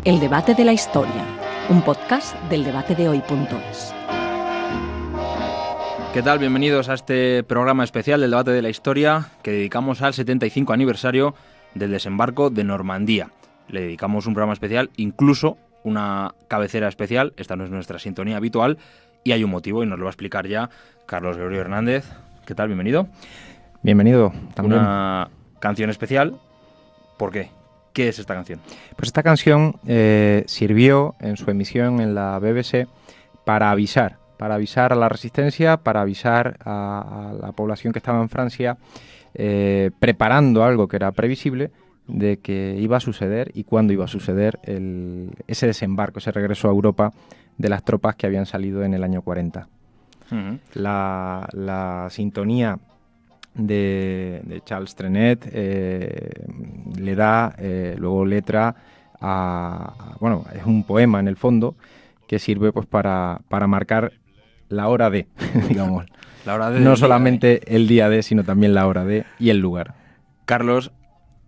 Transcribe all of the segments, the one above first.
El debate de la historia, un podcast del debatedehoy.es. ¿Qué tal? Bienvenidos a este programa especial del debate de la historia que dedicamos al 75 aniversario del desembarco de Normandía. Le dedicamos un programa especial, incluso una cabecera especial. Esta no es nuestra sintonía habitual y hay un motivo y nos lo va a explicar ya Carlos Gregorio Hernández. ¿Qué tal? Bienvenido. Bienvenido también. Una canción especial. ¿Por qué? ¿Qué es esta canción? Pues esta canción sirvió en su emisión en la BBC para avisar a la resistencia, para avisar a la población que estaba en Francia, preparando algo que era previsible de que iba a suceder y cuándo iba a suceder ese desembarco, ese regreso a Europa de las tropas que habían salido en el año 40. Uh-huh. La sintonía de Charles Trenet le da luego letra bueno, es un poema en el fondo que sirve pues para marcar la hora de, digamos. La hora de no solamente el día de, sino también la hora de y el lugar. Carlos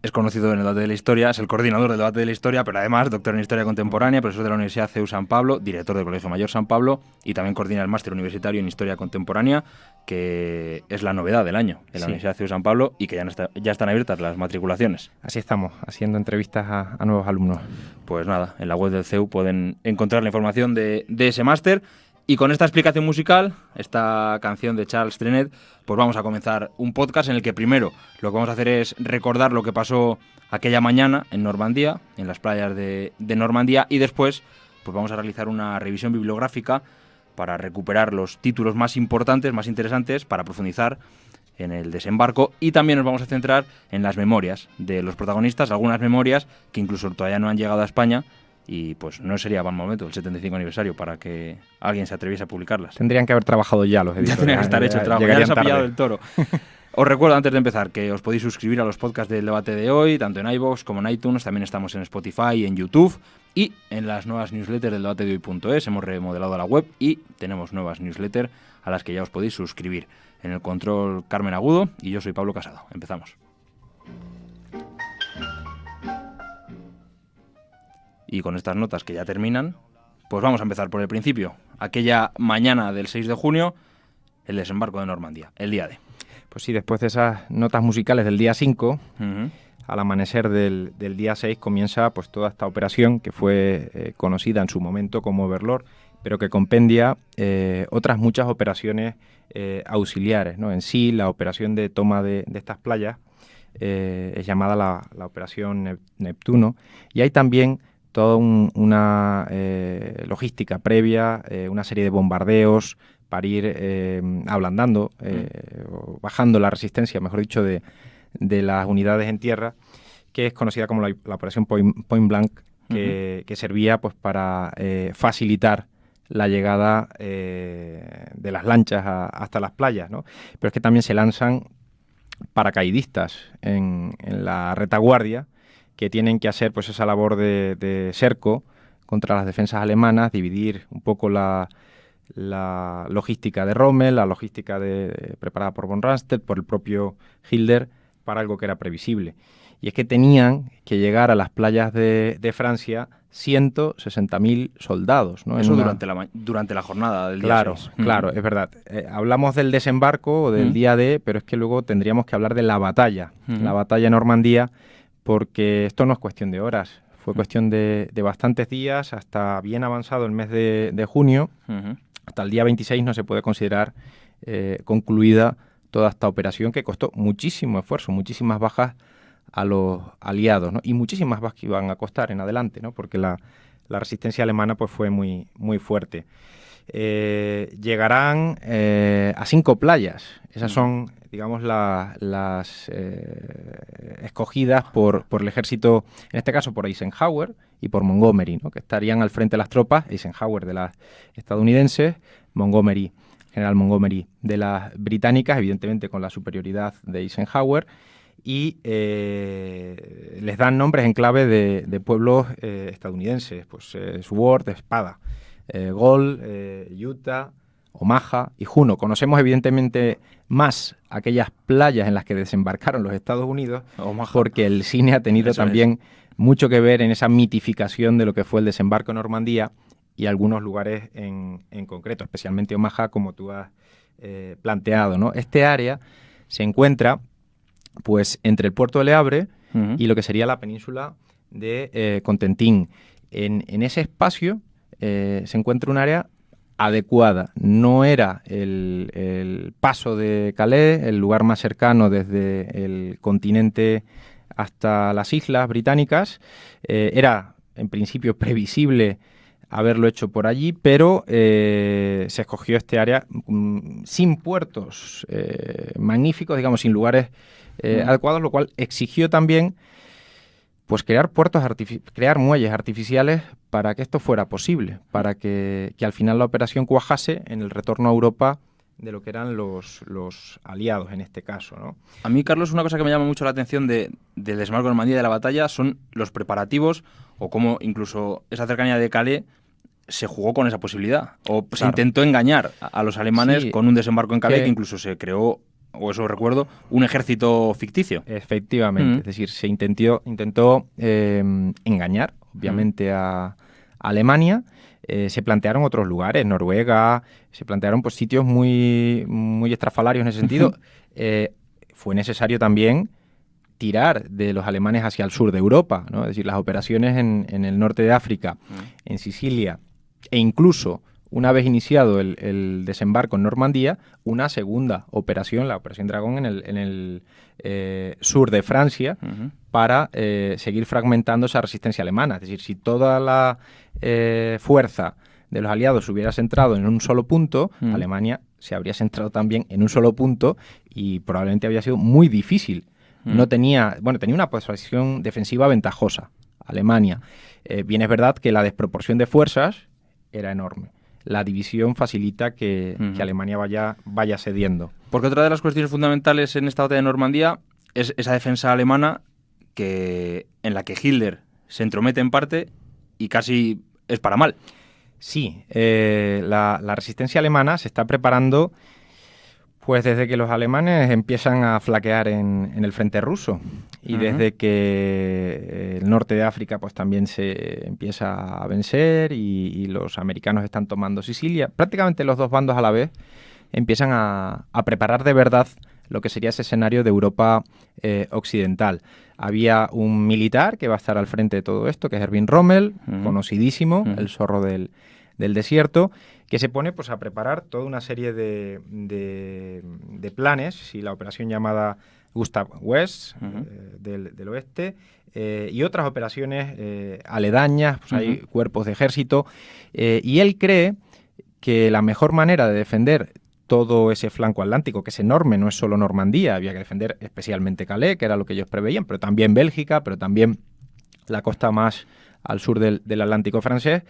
es conocido en el debate de la historia, es el coordinador del debate de la historia, pero además doctor en Historia Contemporánea, profesor de la Universidad CEU San Pablo, director del Colegio Mayor San Pablo y también coordina el máster universitario en Historia Contemporánea, que es la novedad del año en la Universidad CEU San Pablo y que ya están abiertas las matriculaciones. Así estamos, haciendo entrevistas a nuevos alumnos. Pues nada, en la web del CEU pueden encontrar la información de ese máster. Y con esta explicación musical, esta canción de Charles Trenet, pues vamos a comenzar un podcast en el que primero lo que vamos a hacer es recordar lo que pasó aquella mañana en Normandía, en las playas de Normandía, y después pues vamos a realizar una revisión bibliográfica para recuperar los títulos más importantes, más interesantes, para profundizar en el desembarco, y también nos vamos a centrar en las memorias de los protagonistas, algunas memorias que incluso todavía no han llegado a España. Y pues no sería mal momento el 75 aniversario para que alguien se atreviese a publicarlas. Tendrían que haber trabajado ya los editores. Ya tendría que estar hecho el trabajo, ya les ha pillado el toro. Os recuerdo antes de empezar que os podéis suscribir a los podcasts del debate de hoy, tanto en iVoox como en iTunes, también estamos en Spotify y en YouTube, y en las nuevas newsletters del debatedehoy.es hemos remodelado la web y tenemos nuevas newsletters a las que ya os podéis suscribir. En el control Carmen Agudo y yo soy Pablo Casado. Empezamos. Y con estas notas que ya terminan, pues vamos a empezar por el principio. Aquella mañana del 6 de junio, el desembarco de Normandía, el día D. Pues sí, después de esas notas musicales del día 5, al amanecer del día 6 comienza pues toda esta operación que fue conocida en su momento como Overlord, pero que compendia otras muchas operaciones auxiliares, ¿no? En sí, la operación de toma de estas playas es llamada la Operación Neptuno, y hay también toda una logística previa, una serie de bombardeos para ir ablandando, o bajando la resistencia, mejor dicho, de las unidades en tierra, que es conocida como la Operación Point Blank, que servía pues para facilitar la llegada de las lanchas hasta las playas, ¿no? Pero es que también se lanzan paracaidistas en la retaguardia, que tienen que hacer pues esa labor de cerco contra las defensas alemanas, dividir un poco la logística de Rommel, la logística preparada por von Rundstedt, por el propio Hilder, para algo que era previsible. Y es que tenían que llegar a las playas de Francia 160.000 soldados, ¿no? Eso durante la jornada del día 6. Claro, es verdad. Hablamos del desembarco o del día D, pero es que luego tendríamos que hablar de la batalla de Normandía, porque esto no es cuestión de horas, fue cuestión de bastantes días, hasta bien avanzado el mes de junio, hasta el día 26 no se puede considerar concluida toda esta operación, que costó muchísimo esfuerzo, muchísimas bajas a los aliados, ¿no? Y muchísimas bajas que iban a costar en adelante, ¿no? Porque la resistencia alemana pues fue muy, muy fuerte. Llegarán a 5 playas. Esas son, digamos, las escogidas por el ejército, en este caso por Eisenhower y por Montgomery, ¿no? Que estarían al frente de las tropas, Eisenhower de las estadounidenses, general Montgomery de las británicas, evidentemente con la superioridad de Eisenhower, y les dan nombres en clave de pueblos estadounidenses, pues Sword, espada, Gol, Utah, Omaha y Juno. Conocemos evidentemente más aquellas playas en las que desembarcaron los Estados Unidos, porque el cine ha tenido también mucho que ver en esa mitificación de lo que fue el desembarco en Normandía y algunos lugares en concreto, especialmente Omaha, como tú has planteado, ¿no? Este área se encuentra pues entre el puerto de Le Havre y lo que sería la península de Contentin. En ese espacio se encuentra un área adecuada. No era el paso de Calais, el lugar más cercano desde el continente hasta las islas británicas. Era, en principio, previsible haberlo hecho por allí, pero se escogió este área sin puertos magníficos, digamos, sin lugares adecuados, lo cual exigió también pues crear crear muelles artificiales para que esto fuera posible, para que al final la operación cuajase en el retorno a Europa de lo que eran los aliados en este caso, ¿no? A mí, Carlos, una cosa que me llama mucho la atención del desembarco de Normandía y de la batalla son los preparativos o cómo incluso esa cercanía de Calais se jugó con esa posibilidad o se intentó engañar a los alemanes con un desembarco en Calais que incluso se creó, o eso recuerdo, un ejército ficticio. Efectivamente, es decir, se intentó engañar, obviamente, a Alemania. Se plantearon otros lugares, Noruega, se plantearon pues sitios muy, muy estrafalarios en ese sentido. Fue necesario también tirar de los alemanes hacia el sur de Europa, ¿no? Es decir, las operaciones en el norte de África, en Sicilia, e incluso una vez iniciado el desembarco en Normandía, una segunda operación, la Operación Dragón, en el sur de Francia, para seguir fragmentando esa resistencia alemana. Es decir, si toda la fuerza de los aliados se hubiera centrado en un solo punto, Alemania se habría centrado también en un solo punto y probablemente habría sido muy difícil. No tenía una posición defensiva ventajosa, Alemania. Bien es verdad que la desproporción de fuerzas era enorme. La división facilita que Alemania vaya cediendo. Porque otra de las cuestiones fundamentales en esta batalla de Normandía es esa defensa alemana en la que Hitler se entromete en parte y casi es para mal. Sí, la resistencia alemana se está preparando pues desde que los alemanes empiezan a flaquear en el frente ruso y desde que el norte de África pues también se empieza a vencer y los americanos están tomando Sicilia. Prácticamente los dos bandos a la vez empiezan a preparar de verdad lo que sería ese escenario de Europa occidental. Había un militar que va a estar al frente de todo esto, que es Erwin Rommel, conocidísimo, el zorro del desierto, que se pone pues a preparar toda una serie de planes, y la operación llamada Gustav West del oeste, y otras operaciones aledañas, pues hay cuerpos de ejército, y él cree que la mejor manera de defender todo ese flanco atlántico, que es enorme, no es solo Normandía, había que defender especialmente Calais, que era lo que ellos preveían, pero también Bélgica, pero también la costa más al sur del Atlántico francés,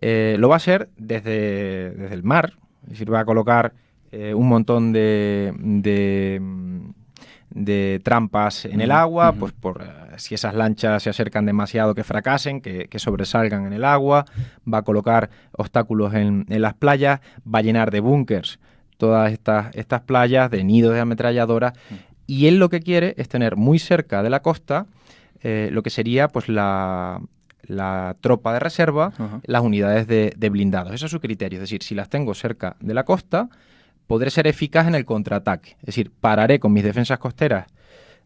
lo va a hacer desde el mar, es decir, va a colocar un montón de trampas en el agua, pues por si esas lanchas se acercan demasiado que fracasen, que sobresalgan en el agua, va a colocar obstáculos en las playas, va a llenar de búnkers todas estas playas, de nidos de ametralladoras, y él lo que quiere es tener muy cerca de la costa lo que sería pues la tropa de reserva, las unidades de blindados. Ese es su criterio, es decir, si las tengo cerca de la costa, podré ser eficaz en el contraataque. Es decir, pararé con mis defensas costeras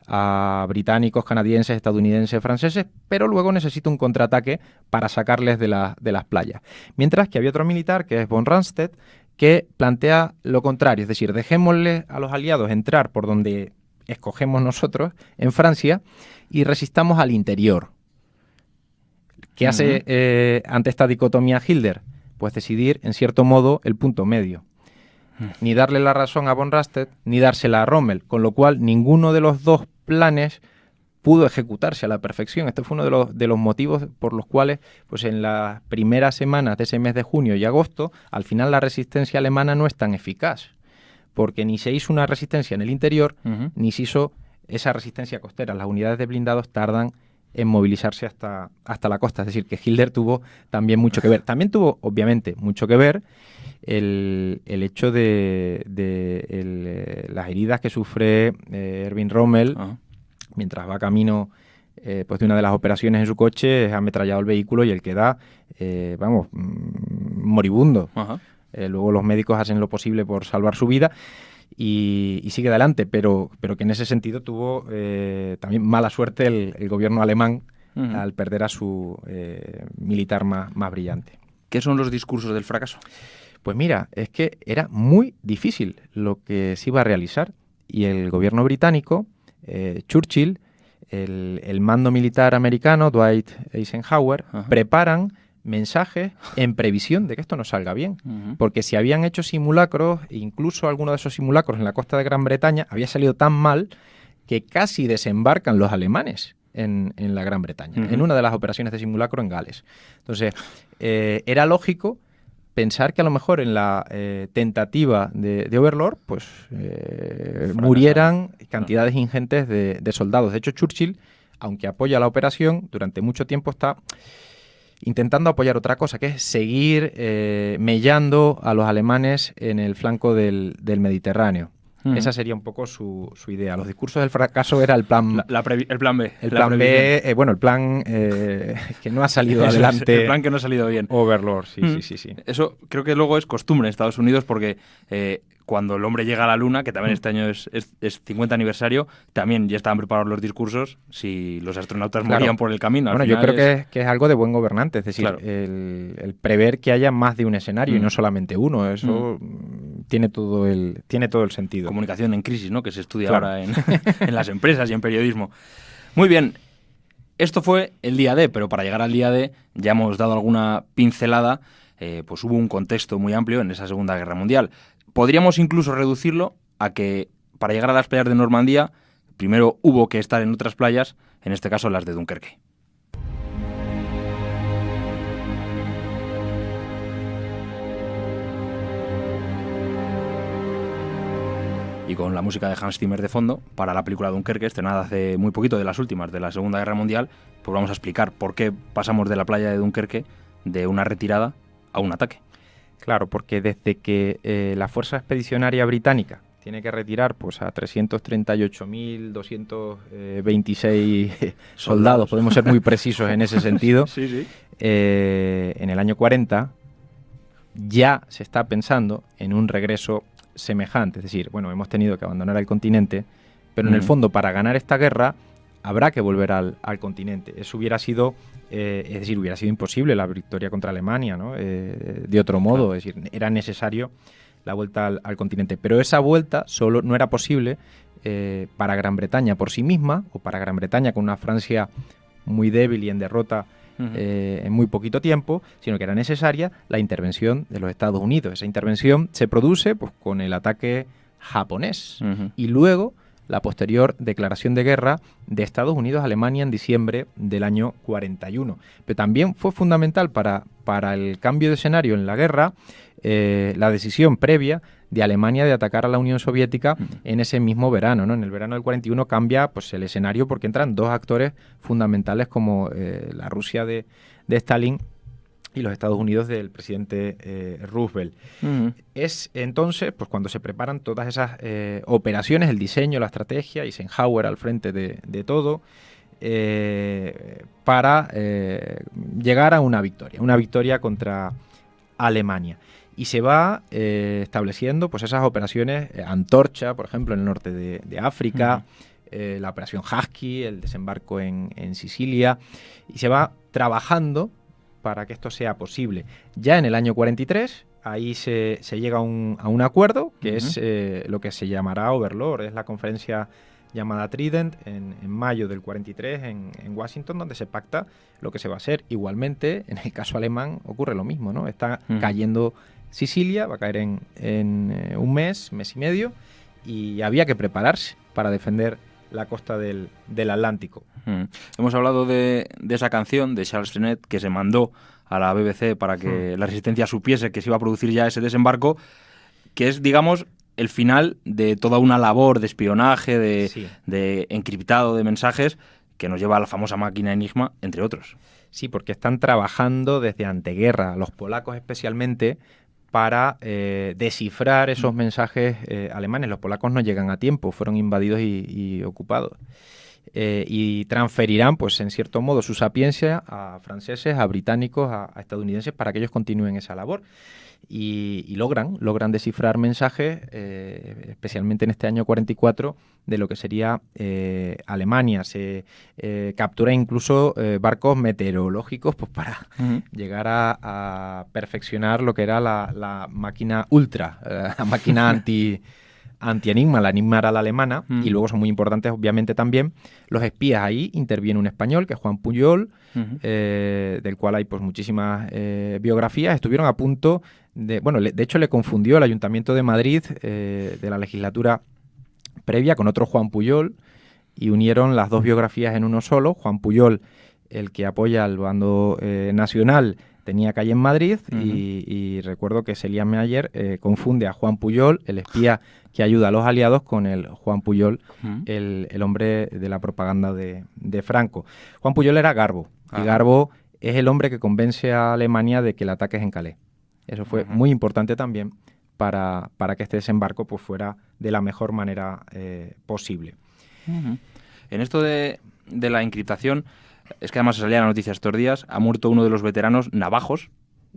a británicos, canadienses, estadounidenses, franceses, pero luego necesito un contraataque para sacarles de las playas. Mientras que había otro militar, que es von Rundstedt, que plantea lo contrario, es decir, dejémosle a los aliados entrar por donde escogemos nosotros, en Francia, y resistamos al interior. ¿Qué hace ante esta dicotomía Hitler? Pues decidir, en cierto modo, el punto medio. Ni darle la razón a von Rundstedt, ni dársela a Rommel, con lo cual ninguno de los dos planes pudo ejecutarse a la perfección. Este fue uno de los motivos por los cuales, pues en las primeras semanas de ese mes de junio y agosto, al final la resistencia alemana no es tan eficaz, porque ni se hizo una resistencia en el interior, ni se hizo esa resistencia costera. Las unidades de blindados tardan en movilizarse hasta la costa. Es decir, que Hitler tuvo también mucho que ver. También tuvo, obviamente, mucho que ver el hecho de las heridas que sufre Erwin Rommel mientras va camino pues de una de las operaciones en su coche. Es ametrallado el vehículo y él queda, moribundo. Luego los médicos hacen lo posible por salvar su vida y sigue adelante, pero que en ese sentido tuvo también mala suerte el gobierno alemán al perder a su militar más brillante. ¿Qué son los discursos del fracaso? Pues mira, es que era muy difícil lo que se iba a realizar y el gobierno británico, Churchill, el mando militar americano, Dwight Eisenhower, preparan mensajes en previsión de que esto no salga bien. Porque si habían hecho simulacros, incluso alguno de esos simulacros en la costa de Gran Bretaña, había salido tan mal que casi desembarcan los alemanes en la Gran Bretaña, en una de las operaciones de simulacro en Gales. Entonces, era lógico pensar que a lo mejor en la tentativa de Overlord, pues murieran cantidades ingentes de soldados. De hecho, Churchill, aunque apoya la operación, durante mucho tiempo está intentando apoyar otra cosa, que es seguir mellando a los alemanes en el flanco del Mediterráneo. Esa sería un poco su idea. Los discursos del fracaso era el plan... el plan B. El plan B, el plan que no ha salido adelante. El plan que no ha salido bien. Overlord, sí. Eso creo que luego es costumbre en Estados Unidos porque cuando el hombre llega a la Luna, que también este año es 50 aniversario, también ya estaban preparados los discursos si los astronautas morían por el camino. Bueno, yo creo que es algo de buen gobernante, es decir, el prever que haya más de un escenario y no solamente uno, eso tiene todo el sentido. Comunicación en crisis, ¿no? Que se estudia ahora en las empresas y en periodismo. Muy bien, esto fue el día D, pero para llegar al día D ya hemos dado alguna pincelada, pues hubo un contexto muy amplio en esa Segunda Guerra Mundial. Podríamos incluso reducirlo a que para llegar a las playas de Normandía, primero hubo que estar en otras playas, en este caso las de Dunkerque. Y con la música de Hans Zimmer de fondo, para la película Dunkerque, estrenada hace muy poquito, de las últimas, de la Segunda Guerra Mundial, pues vamos a explicar por qué pasamos de la playa de Dunkerque de una retirada a un ataque. Claro, porque desde que la Fuerza Expedicionaria Británica tiene que retirar pues a 338.226 soldados, podemos ser muy precisos en ese sentido, sí. En el año 40 ya se está pensando en un regreso semejante. Es decir, bueno, hemos tenido que abandonar el continente, pero en el fondo para ganar esta guerra habrá que volver al continente. Eso hubiera sido... hubiera sido imposible la victoria contra Alemania, ¿no? De otro modo, claro. Es decir, era necesario la vuelta al continente. Pero esa vuelta solo no era posible para Gran Bretaña por sí misma, o para Gran Bretaña con una Francia muy débil y en derrota en muy poquito tiempo, sino que era necesaria la intervención de los Estados Unidos. Esa intervención se produce pues, con el ataque japonés y luego la posterior declaración de guerra de Estados Unidos a Alemania en diciembre del año 41. Pero también fue fundamental para el cambio de escenario en la guerra la decisión previa de Alemania de atacar a la Unión Soviética en ese mismo verano, ¿no? En el verano del 41 cambia pues, el escenario porque entran dos actores fundamentales como la Rusia de Stalin y los Estados Unidos del presidente Roosevelt. Es entonces pues cuando se preparan todas esas operaciones, el diseño, la estrategia, Eisenhower al frente de todo, para llegar a una victoria contra Alemania. Y se va estableciendo pues esas operaciones, Antorcha, por ejemplo, en el norte de África, la operación Husky, el desembarco en Sicilia, y se va trabajando para que esto sea posible. Ya en el año 43, ahí se llega a un acuerdo, que es lo que se llamará Overlord, es la conferencia llamada Trident, en mayo del 43 en Washington, donde se pacta lo que se va a hacer. Igualmente, en el caso alemán ocurre lo mismo, ¿no? Está cayendo Sicilia, va a caer en un mes y medio, y había que prepararse para defender la costa del Atlántico. Hemos hablado de esa canción de Charles Trenet que se mandó a la BBC para que la Resistencia supiese que se iba a producir ya ese desembarco, que es, digamos, el final de toda una labor de espionaje, de encriptado de mensajes que nos lleva a la famosa máquina Enigma, entre otros. Sí, porque están trabajando desde anteguerra, los polacos especialmente, para descifrar esos mensajes alemanes. Los polacos no llegan a tiempo, fueron invadidos y ocupados. Y transferirán, pues en cierto modo, su sapiencia a franceses, a británicos, a estadounidenses, para que ellos continúen esa labor. Y logran descifrar mensajes, especialmente en este año 44, de lo que sería Alemania. Se captura incluso barcos meteorológicos, pues para llegar a perfeccionar lo que era la máquina ultra, la máquina anti-enigma. La enigma era la alemana, y luego son muy importantes, obviamente, también los espías. Ahí interviene un español, que es Juan Pujol, del cual hay pues muchísimas biografías. Estuvieron a punto de hecho le confundió el Ayuntamiento de Madrid de la legislatura previa con otro Juan Pujol, y unieron las dos biografías en uno solo. Juan Pujol, el que apoya al bando nacional, tenía calle en Madrid, y recuerdo que Celia Meyer confunde a Juan Pujol, el espía que ayuda a los aliados, con el Juan Pujol, el hombre de la propaganda de Franco. Juan Pujol era Garbo, y Garbo es el hombre que convence a Alemania de que el ataque es en Calais. Eso fue muy importante también para que este desembarco pues fuera de la mejor manera posible. En esto de la encriptación, es que además se salía la noticia estos días, ha muerto uno de los veteranos navajos,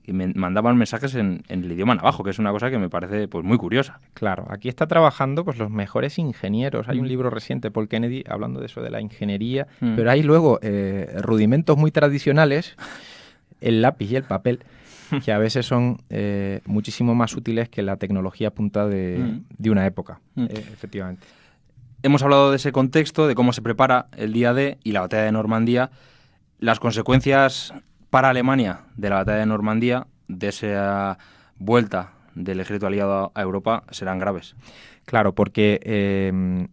y me mandaban mensajes en el idioma navajo, que es una cosa que me parece pues muy curiosa. Claro, aquí está trabajando pues los mejores ingenieros. Hay un libro reciente, Paul Kennedy, hablando de eso, de la ingeniería, pero hay luego rudimentos muy tradicionales, el lápiz y el papel, que a veces son muchísimo más útiles que la tecnología punta de una época, efectivamente. Hemos hablado de ese contexto, de cómo se prepara el día D y la batalla de Normandía. Las consecuencias para Alemania de la batalla de Normandía, de esa vuelta del ejército aliado a Europa, serán graves. Claro, porque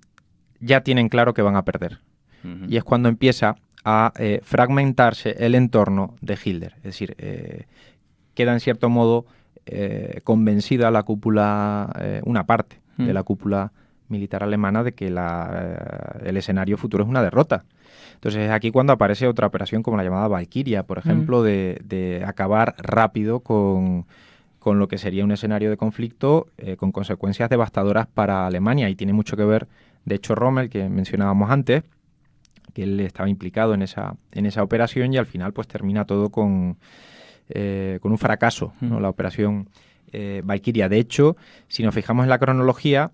ya tienen claro que van a perder. Y es cuando empieza a fragmentarse el entorno de Hitler. Es decir, queda en cierto modo convencida la cúpula, una parte de la cúpula militar alemana, de que el escenario futuro es una derrota. Entonces es aquí cuando aparece otra operación como la llamada Valkyria, por ejemplo, de acabar rápido con lo que sería un escenario de conflicto con consecuencias devastadoras para Alemania. Y tiene mucho que ver, de hecho, Rommel, que mencionábamos antes, que él estaba implicado en esa operación, y al final pues termina todo con un fracaso, ¿no? La operación Valkyria. De hecho, si nos fijamos en la cronología,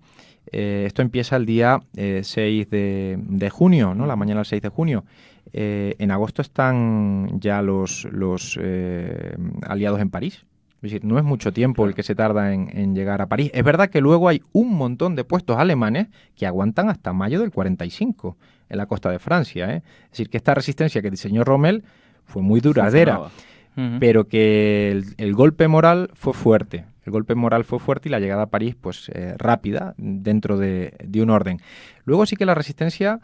esto empieza el día 6 de junio, ¿no? La mañana del 6 de junio. En agosto están ya los aliados en París. Es decir, no es mucho tiempo el que se tarda en llegar a París. Es verdad que luego hay un montón de puestos alemanes que aguantan hasta mayo del 45 en la costa de Francia, ¿eh? Es decir, que esta resistencia que diseñó Rommel fue muy duradera, pero que el golpe moral fue fuerte. El golpe moral fue fuerte y la llegada a París, pues rápida, dentro de un orden. Luego sí que la resistencia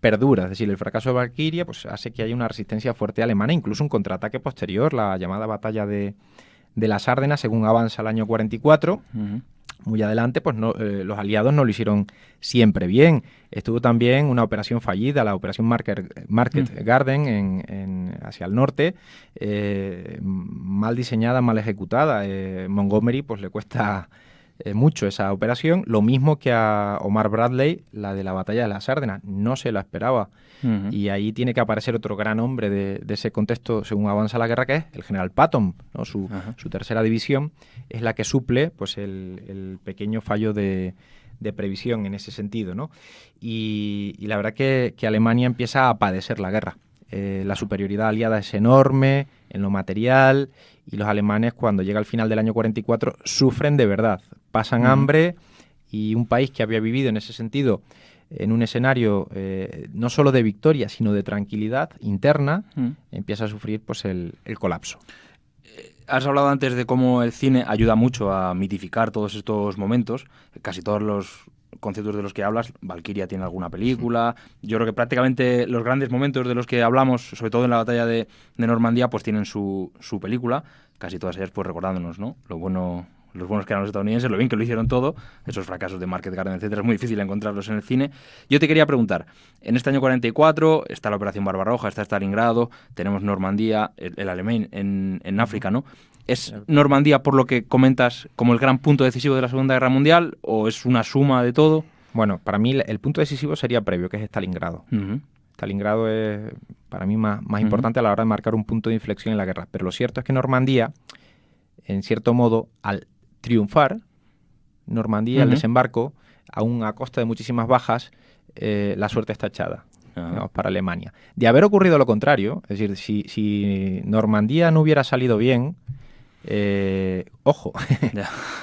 perdura, es decir, el fracaso de Valkyria pues hace que haya una resistencia fuerte alemana, incluso un contraataque posterior, la llamada batalla de las Ardenas, según avanza el año 44. Muy adelante, pues los aliados no lo hicieron siempre bien. Estuvo también una operación fallida, la operación Market Garden hacia el norte, mal diseñada, mal ejecutada. Montgomery pues le cuesta mucho esa operación, lo mismo que a Omar Bradley, la de la batalla de las Ardenas. No se la esperaba. Y ahí tiene que aparecer otro gran hombre de ese contexto según avanza la guerra, que es el general Patton, ¿no? Su tercera división es la que suple pues el pequeño fallo de previsión en ese sentido, ¿no? Y la verdad que Alemania empieza a padecer la guerra. La superioridad aliada es enorme en lo material, y los alemanes, cuando llega el final del año 44, sufren de verdad. Pasan hambre, y un país que había vivido en ese sentido en un escenario no solo de victoria, sino de tranquilidad interna, empieza a sufrir pues el colapso. Has hablado antes de cómo el cine ayuda mucho a mitificar todos estos momentos. Casi todos los conceptos de los que hablas, Valkyria tiene alguna película. Yo creo que prácticamente los grandes momentos de los que hablamos, sobre todo en la batalla de Normandía, pues tienen su película. Casi todas ellas pues recordándonos, ¿no? Lo bueno los buenos que eran los estadounidenses, lo bien que lo hicieron todo, esos fracasos de Market Garden, etcétera, es muy difícil encontrarlos en el cine. Yo te quería preguntar, en este año 44 está la Operación Barbarroja, está Stalingrado, tenemos Normandía, el alemán en África, ¿no? ¿Es Normandía, por lo que comentas, como el gran punto decisivo de la Segunda Guerra Mundial o es una suma de todo? Bueno, para mí el punto decisivo sería previo, que es Stalingrado. Stalingrado es para mí más importante a la hora de marcar un punto de inflexión en la guerra. Pero lo cierto es que Normandía, en cierto modo, al triunfar, Normandía, al desembarco, aún a costa de muchísimas bajas, la suerte está echada, digamos, para Alemania. De haber ocurrido lo contrario, es decir, si Normandía no hubiera salido bien, ojo,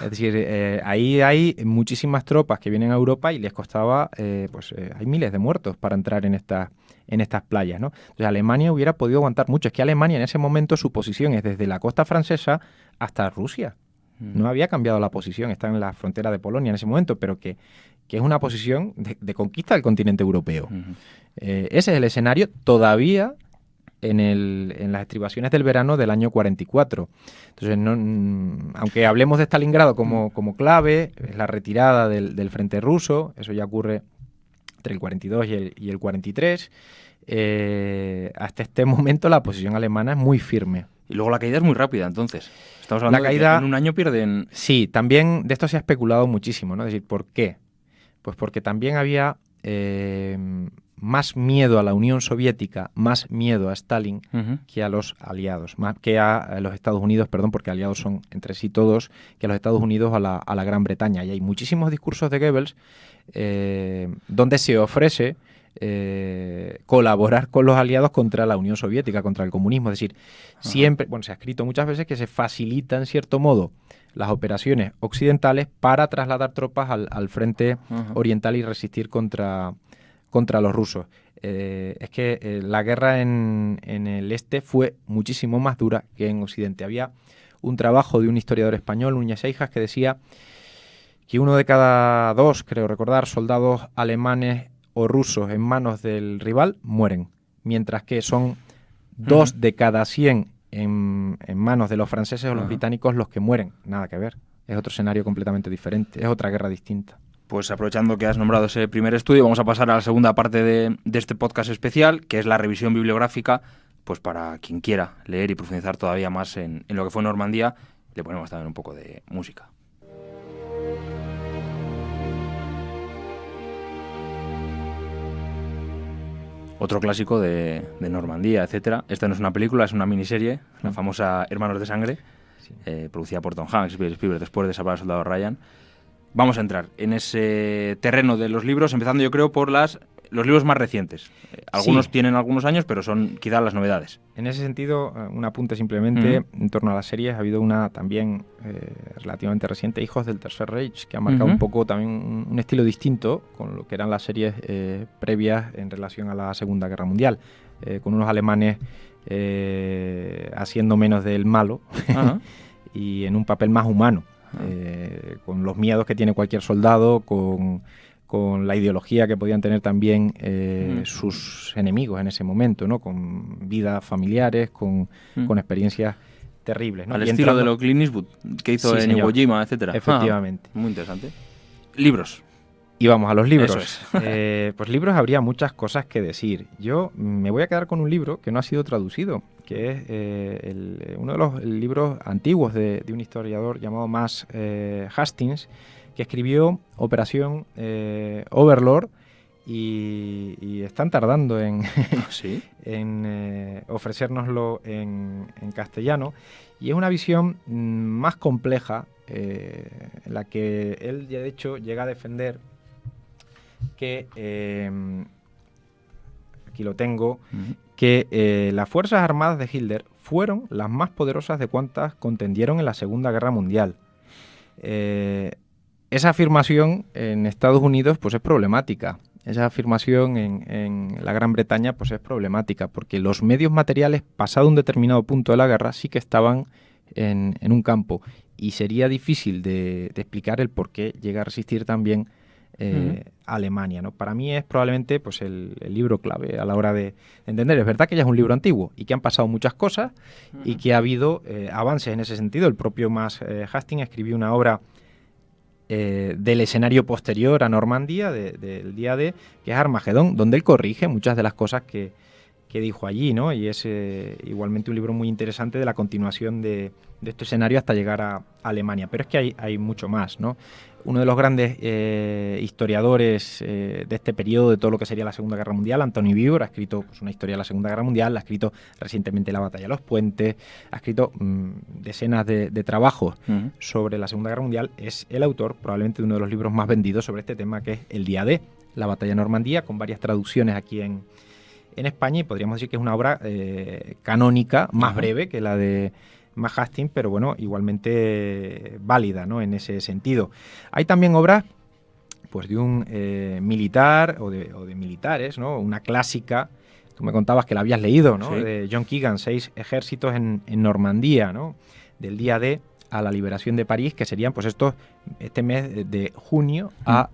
es decir, ahí hay muchísimas tropas que vienen a Europa y les costaba, hay miles de muertos para entrar en estas playas, ¿no? Entonces Alemania hubiera podido aguantar mucho. Es que Alemania en ese momento su posición es desde la costa francesa hasta Rusia. No había cambiado la posición, está en la frontera de Polonia en ese momento, pero que es una posición de conquista del continente europeo. Ese es el escenario todavía en las estribaciones del verano del año 44. Entonces, aunque hablemos de Stalingrado como clave, es la retirada del frente ruso, eso ya ocurre entre el 42 y el 43. Hasta este momento la posición alemana es muy firme. Y luego la caída es muy rápida, entonces. Estamos hablando de que en un año pierden... Sí, también de esto se ha especulado muchísimo, ¿no? Es decir, ¿por qué? Pues porque también había más miedo a la Unión Soviética, más miedo a Stalin que a los aliados, más que a los Estados Unidos, perdón, porque aliados son entre sí todos, que a los Estados Unidos a la Gran Bretaña. Y hay muchísimos discursos de Goebbels donde se ofrece colaborar con los aliados contra la Unión Soviética, contra el comunismo. Es decir, siempre, se ha escrito muchas veces que se facilita en cierto modo las operaciones occidentales para trasladar tropas al frente oriental y resistir contra los rusos. Es que la guerra en el este fue muchísimo más dura que en Occidente. Había un trabajo de un historiador español, Núñez Seijas, que decía que 1 de cada 2, creo recordar, soldados alemanes o rusos en manos del rival mueren, mientras que son 2 de cada 100 en manos de los franceses o los británicos los que mueren. Nada que ver. Es otro escenario completamente diferente. Es otra guerra distinta. Pues aprovechando que has nombrado ese primer estudio, vamos a pasar a la segunda parte de este podcast especial, que es la revisión bibliográfica, pues para quien quiera leer y profundizar todavía más en lo que fue Normandía, le ponemos también un poco de música. Otro clásico de Normandía, etcétera. Esta no es una película, es una miniserie, la famosa Hermanos de Sangre, producida por Tom Hanks y Spielberg después de Salvar al Soldado Ryan. Vamos a entrar en ese terreno de los libros, empezando yo creo por los libros más recientes. Algunos tienen algunos años, pero son quizás las novedades. En ese sentido, un apunte simplemente en torno a las series. Ha habido una también relativamente reciente, Hijos del Tercer Reich, que ha marcado un poco también un estilo distinto con lo que eran las series previas en relación a la Segunda Guerra Mundial, con unos alemanes haciendo menos del malo y en un papel más humano. Con los miedos que tiene cualquier soldado, con la ideología que podían tener también sus enemigos en ese momento, ¿no? Con vidas familiares, con experiencias terribles, ¿no? Al estilo de lo Clint Eastwood que hizo en Iwo Jima, etcétera. Efectivamente. Muy interesante. Libros. Y vamos a los libros. Eso es. Pues libros habría muchas cosas que decir. Yo me voy a quedar con un libro que no ha sido traducido, que es uno de los libros antiguos de un historiador llamado Max Hastings, que escribió Operación Overlord, y están tardando en ofrecérnoslo en castellano. Y es una visión más compleja, en la que él, de hecho, llega a defender que, aquí lo tengo, que las Fuerzas Armadas de Hitler fueron las más poderosas de cuantas contendieron en la Segunda Guerra Mundial. Esa afirmación en Estados Unidos pues es problemática. Esa afirmación en la Gran Bretaña pues es problemática, porque los medios materiales, pasado un determinado punto de la guerra, sí que estaban en un campo, y sería difícil de explicar el por qué llega a resistir también Alemania, ¿no? Para mí es probablemente pues, el libro clave a la hora de entender. Es verdad que ya es un libro antiguo y que han pasado muchas cosas y que ha habido avances en ese sentido. El propio Max Hastings escribió una obra del escenario posterior a Normandía, del día D, que es Armagedón, donde él corrige muchas de las cosas que dijo allí, ¿no? Y es igualmente un libro muy interesante de la continuación de este escenario hasta llegar a Alemania. Pero es que hay mucho más, ¿no? Uno de los grandes historiadores de este periodo, de todo lo que sería la Segunda Guerra Mundial, Antoni Biber, ha escrito pues, una historia de la Segunda Guerra Mundial, ha escrito recientemente La Batalla de los Puentes, ha escrito decenas de trabajos sobre la Segunda Guerra Mundial. Es el autor probablemente de uno de los libros más vendidos sobre este tema, que es El Día D, La Batalla de Normandía, con varias traducciones aquí en España, y podríamos decir que es una obra canónica, más breve que la de Max Hastings, pero bueno, igualmente válida, ¿no? En ese sentido. Hay también obras pues de un militar o de militares, ¿no? Una clásica, tú me contabas que la habías leído, ¿no? Sí. De John Keegan, 6 ejércitos en Normandía, ¿no? Del día D a la liberación de París, que serían pues este mes de junio a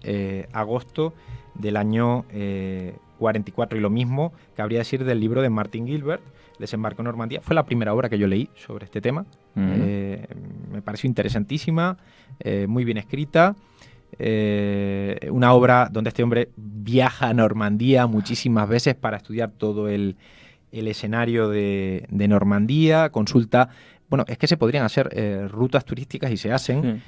agosto del año 44, y lo mismo cabría decir del libro de Martin Gilbert, Desembarco en Normandía. Fue la primera obra que yo leí sobre este tema. Me pareció interesantísima, muy bien escrita. Una obra donde este hombre viaja a Normandía muchísimas veces para estudiar todo el escenario de Normandía, consulta. Bueno, es que se podrían hacer rutas turísticas y se hacen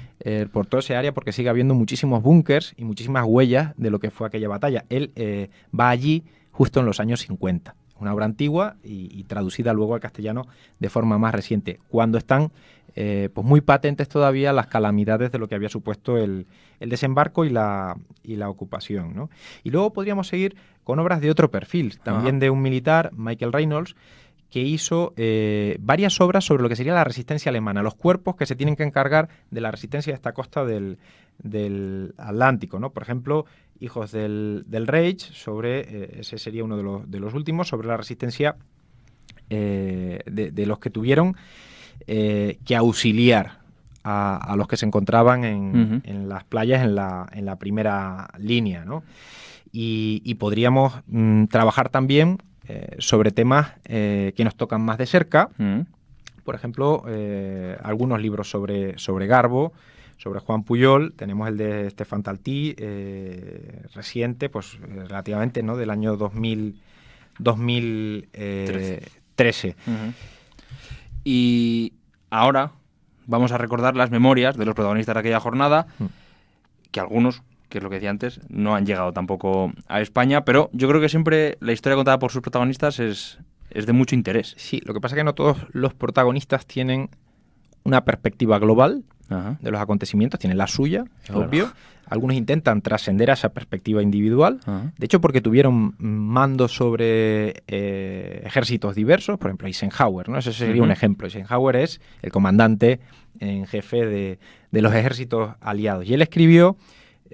por toda esa área, porque sigue habiendo muchísimos búnkers y muchísimas huellas de lo que fue aquella batalla. Él va allí justo en los años 50. Una obra antigua y traducida luego al castellano de forma más reciente, cuando están pues muy patentes todavía las calamidades de lo que había supuesto el desembarco y la ocupación, ¿no? Y luego podríamos seguir con obras de otro perfil, también de un militar, Michael Reynolds, que hizo varias obras sobre lo que sería la resistencia alemana, los cuerpos que se tienen que encargar de la resistencia de esta costa del Atlántico, ¿no? Por ejemplo, Hijos del Reich, sobre ese sería uno de los últimos, sobre la resistencia de los que tuvieron que auxiliar a los que se encontraban en las playas en la primera línea, ¿no? Y podríamos trabajar también sobre temas que nos tocan más de cerca. Por ejemplo, algunos libros sobre Garbo, sobre Juan Puyol. Tenemos el de Stefan Taltí, reciente, pues relativamente, ¿no? Del año 2013. Y ahora vamos a recordar las memorias de los protagonistas de aquella jornada, que algunos, que es lo que decía antes, no han llegado tampoco a España, pero yo creo que siempre la historia contada por sus protagonistas es de mucho interés. Sí, lo que pasa es que no todos los protagonistas tienen una perspectiva global de los acontecimientos, tienen la suya, es obvio. Algunos intentan trascender a esa perspectiva individual, de hecho porque tuvieron mando sobre ejércitos diversos, por ejemplo Eisenhower, ¿no? Ese sería un ejemplo. Eisenhower es el comandante en jefe de los ejércitos aliados, y él escribió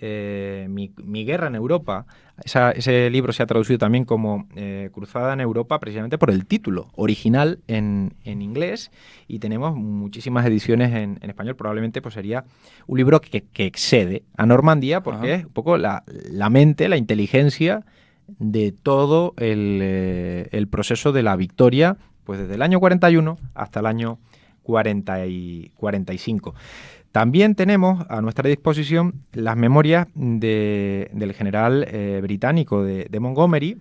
Mi guerra en Europa. Ese libro se ha traducido también como Cruzada en Europa, precisamente por el título original en inglés, y tenemos muchísimas ediciones en español. Probablemente pues sería un libro que excede a Normandía, porque es un poco la mente, la inteligencia de todo el proceso de la victoria, pues desde el año 41 hasta el año 45. También tenemos a nuestra disposición las memorias del general británico de Montgomery,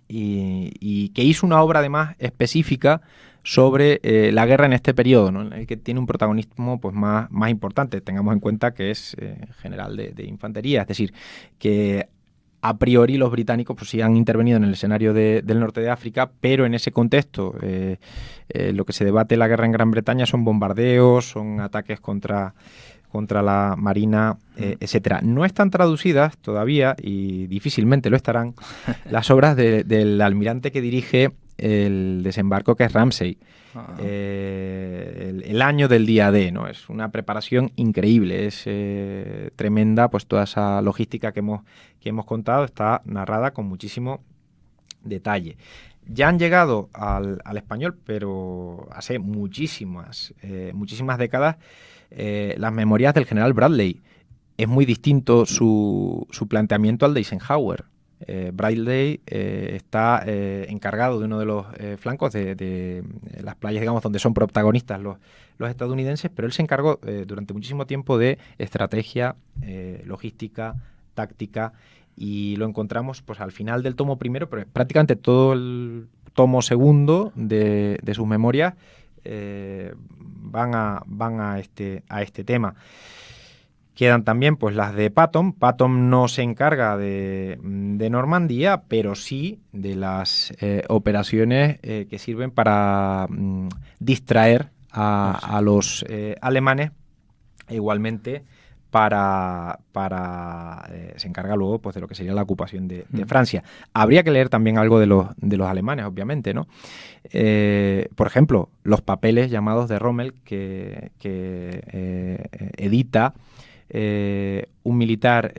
y que hizo una obra además específica sobre la guerra en este periodo, ¿no? En el que tiene un protagonismo pues más importante. Tengamos en cuenta que es general de infantería, es decir, que a priori los británicos pues sí han intervenido en el escenario del norte de África, pero en ese contexto lo que se debate en la guerra en Gran Bretaña son bombardeos, son ataques contra la marina, etcétera. No están traducidas todavía, y difícilmente lo estarán, las obras del almirante que dirige el desembarco, que es Ramsay. El año del día D, ¿no? Es una preparación increíble, es tremenda, pues toda esa logística que hemos contado está narrada con muchísimo detalle. Ya han llegado al español, pero hace muchísimas décadas, las memorias del general Bradley, es muy distinto su planteamiento al de Eisenhower. Bradley está encargado de uno de los flancos de las playas, digamos, donde son protagonistas los estadounidenses, pero él se encargó durante muchísimo tiempo de estrategia, logística, táctica, y lo encontramos pues al final del tomo primero, pero prácticamente todo el tomo segundo de sus memorias van a este tema. Quedan también pues las de Patton. Patton no se encarga de Normandía, pero sí de las operaciones que sirven para distraer a los alemanes. Igualmente se encarga luego pues de lo que sería la ocupación de Francia. Habría que leer también algo de los alemanes, obviamente, ¿no? Por ejemplo, los papeles llamados de Rommel que edita un militar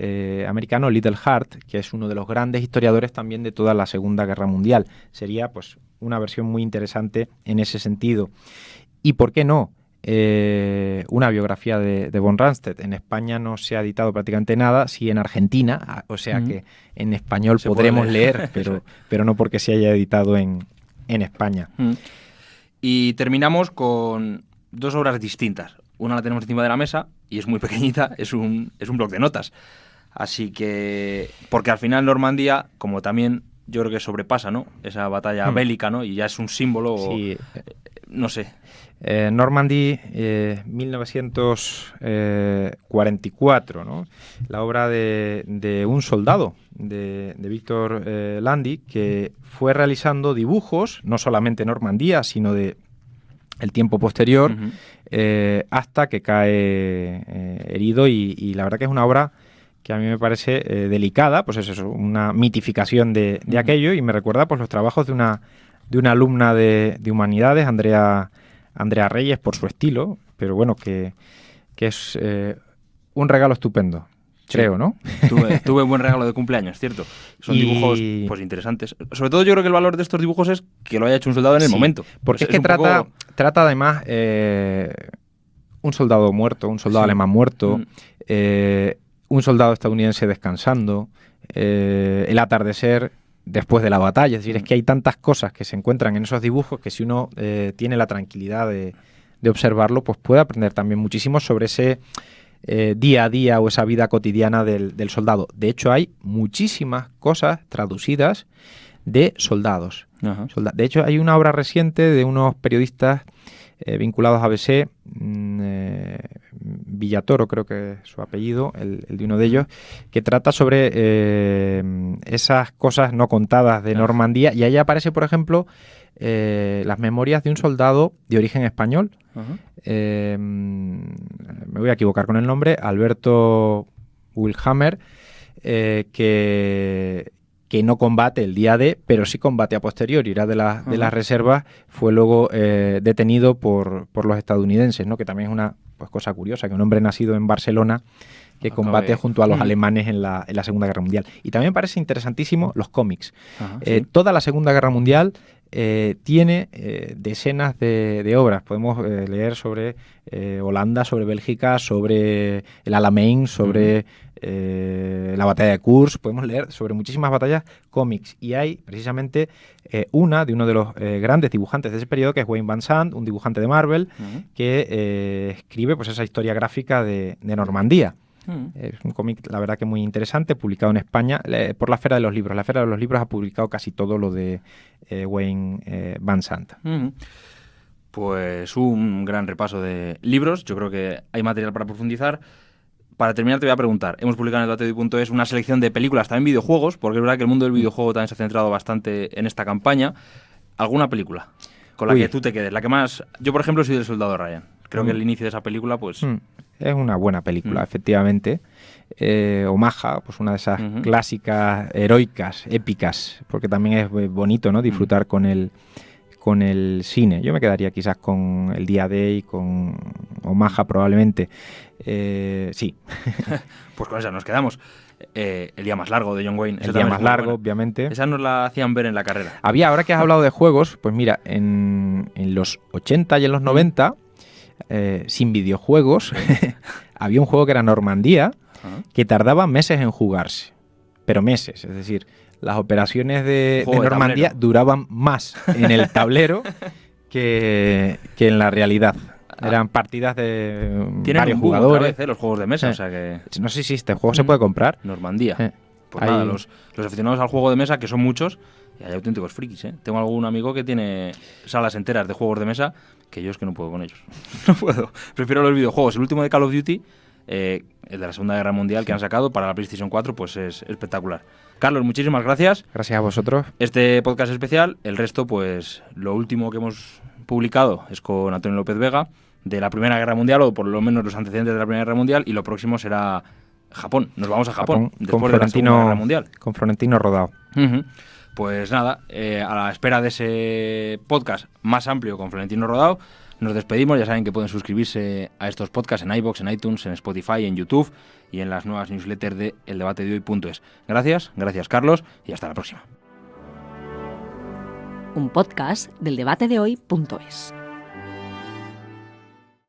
americano, Little Hart, que es uno de los grandes historiadores también de toda la Segunda Guerra Mundial. Sería pues una versión muy interesante en ese sentido. ¿Y por qué no? Una biografía de von Rundstedt. En España no se ha editado prácticamente nada, sí en Argentina, o sea que en español podremos leer, pero no porque se haya editado en España. Y terminamos con dos obras distintas. Una la tenemos encima de la mesa y es muy pequeñita, es un bloc de notas. Así que, porque al final Normandía, como también yo creo que sobrepasa, ¿no?, esa batalla bélica, ¿no?, y ya es un símbolo, sí. No sé. Normandy, 1944, ¿no? La obra de un soldado, de Víctor Landi, que fue realizando dibujos, no solamente Normandía, sino de el tiempo posterior, hasta que cae herido, y la verdad que es una obra que a mí me parece delicada, pues es eso, una mitificación de aquello, y me recuerda pues los trabajos de una alumna de humanidades, Andrea Reyes, por su estilo, pero bueno, que es un regalo estupendo, creo, sí, ¿no? Tuve buen regalo de cumpleaños, ¿cierto? Son dibujos pues interesantes. Sobre todo yo creo que el valor de estos dibujos es que lo haya hecho un soldado en el momento. Porque es que trata además un soldado muerto, un soldado alemán muerto, un soldado estadounidense descansando, el atardecer después de la batalla. Es decir, es que hay tantas cosas que se encuentran en esos dibujos que si uno tiene la tranquilidad de observarlo, pues puede aprender también muchísimo sobre ese día a día o esa vida cotidiana del soldado. De hecho, hay muchísimas cosas traducidas de soldados. De hecho, hay una obra reciente de unos periodistas vinculados a ABC, Villatoro creo que es su apellido, el de uno de ellos, que trata sobre esas cosas no contadas de Normandía, y ahí aparece, por ejemplo, las memorias de un soldado de origen español. Me voy a equivocar con el nombre, Alberto Wilhammer, que no combate el día D, pero sí combate a posteriori, era de las reservas, fue luego detenido por los estadounidenses, ¿no? Que también es una pues cosa curiosa, que un hombre nacido en Barcelona que combate junto a los alemanes en la Segunda Guerra Mundial. Y también me parece interesantísimo los cómics. ¿Sí? Toda la Segunda Guerra Mundial tiene decenas de obras. Podemos leer sobre Holanda, sobre Bélgica, sobre el Alamein, sobre la batalla de Kursk. Podemos leer sobre muchísimas batallas cómics. Y hay precisamente una de uno de los grandes dibujantes de ese periodo, que es Wayne Van Sant, un dibujante de Marvel, que escribe pues esa historia gráfica de Normandía. Es un cómic, la verdad, que muy interesante, publicado en España por la Esfera de los Libros. La Esfera de los Libros ha publicado casi todo lo de Wayne Van Sant. Pues un gran repaso de libros. Yo creo que hay material para profundizar. Para terminar, te voy a preguntar. Hemos publicado en el debatedehoy.es una selección de películas, también videojuegos, porque es verdad que el mundo del videojuego también se ha centrado bastante en esta campaña. ¿Alguna película con la que tú te quedes? La que más... Yo, por ejemplo, soy del Soldado Ryan. Creo que el inicio de esa película, pues... Es una buena película, efectivamente. Omaha, pues una de esas clásicas, heroicas, épicas, porque también es bonito, ¿no?, disfrutar con el cine. Yo me quedaría quizás con el día D y con Omaha probablemente. Sí. Pues con esa nos quedamos. El día más largo de John Wayne. El día más largo, obviamente. Esa nos la hacían ver en la carrera. Ahora que has hablado de juegos, pues mira, en los 80 y en los 90... sin videojuegos, había un juego que era Normandía, que tardaban meses en jugarse, pero meses, es decir, las operaciones de Normandía duraban más en el tablero que en la realidad. Eran partidas de varios jugadores. Vez, los juegos de mesa, o sea que... No sé si este juego se puede comprar. Normandía. Pues nada, los aficionados al juego de mesa, que son muchos, y hay auténticos frikis, ¿eh? Tengo algún amigo que tiene salas enteras de juegos de mesa, que yo es que no puedo con ellos. No puedo. Prefiero los videojuegos. El último de Call of Duty, el de la Segunda Guerra Mundial que han sacado para la PlayStation 4, pues es espectacular. Carlos, muchísimas gracias. Gracias a vosotros. Este podcast especial, el resto, pues lo último que hemos publicado es con Antonio López Vega, de la Primera Guerra Mundial, o por lo menos los antecedentes de la Primera Guerra Mundial, y lo próximo será Japón. Nos vamos a Japón después de la Segunda Guerra Mundial. Con Florentino Rodado. Pues nada, a la espera de ese podcast más amplio con Florentino Rodado, nos despedimos. Ya saben que pueden suscribirse a estos podcasts en iVoox, en iTunes, en Spotify, en YouTube y en las nuevas newsletters de eldebatedehoy.es. Gracias Carlos, y hasta la próxima. Un podcast del debatedehoy.es.